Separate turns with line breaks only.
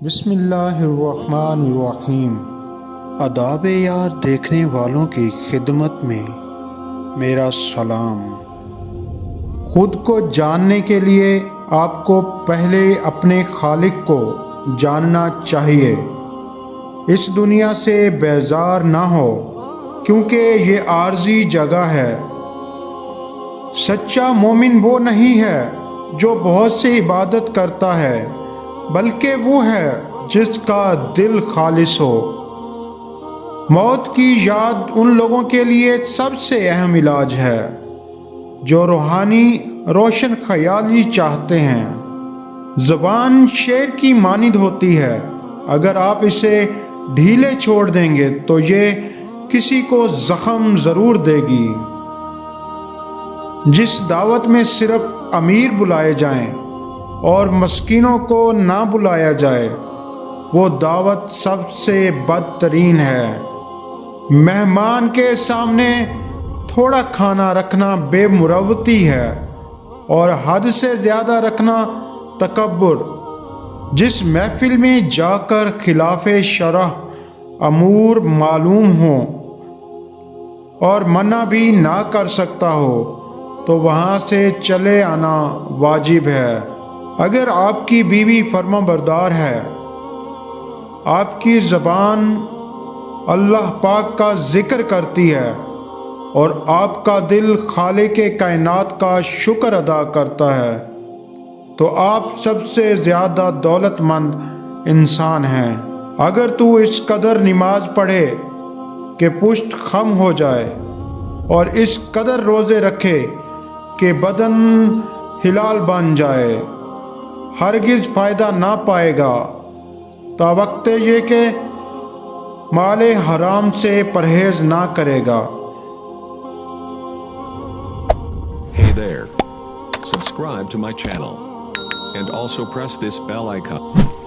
بسم اللہ الرحمن الرحیم۔ آداب یار دیکھنے والوں کی خدمت میں میرا سلام۔ خود کو جاننے کے لیے آپ کو پہلے اپنے خالق کو جاننا چاہیے۔ اس دنیا سے بیزار نہ ہو کیونکہ یہ عارضی جگہ ہے۔ سچا مومن وہ نہیں ہے جو بہت سی عبادت کرتا ہے، بلکہ وہ ہے جس کا دل خالص ہو۔ موت کی یاد ان لوگوں کے لیے سب سے اہم علاج ہے جو روحانی روشن خیالی چاہتے ہیں۔ زبان شیر کی مانند ہوتی ہے، اگر آپ اسے ڈھیلے چھوڑ دیں گے تو یہ کسی کو زخم ضرور دے گی۔ جس دعوت میں صرف امیر بلائے جائیں اور مسکینوں کو نہ بلایا جائے، وہ دعوت سب سے بدترین ہے۔ مہمان کے سامنے تھوڑا کھانا رکھنا بے مروتی ہے اور حد سے زیادہ رکھنا تکبر۔ جس محفل میں جا کر خلاف شرع امور معلوم ہوں اور منع بھی نہ کر سکتا ہو تو وہاں سے چلے آنا واجب ہے۔ اگر آپ کی بیوی فرما بردار ہے، آپ کی زبان اللہ پاک کا ذکر کرتی ہے اور آپ کا دل خالق کائنات کا شکر ادا کرتا ہے، تو آپ سب سے زیادہ دولت مند انسان ہیں۔ اگر تو اس قدر نماز پڑھے کہ پشت خم ہو جائے اور اس قدر روزے رکھے کہ بدن ہلال بن جائے، ہرگز فائدہ نہ پائے گا تا وقت یہ کہ مال حرام سے پرہیز نہ کرے گا۔
Hey there. Subscribe to my channel. And also press this bell icon.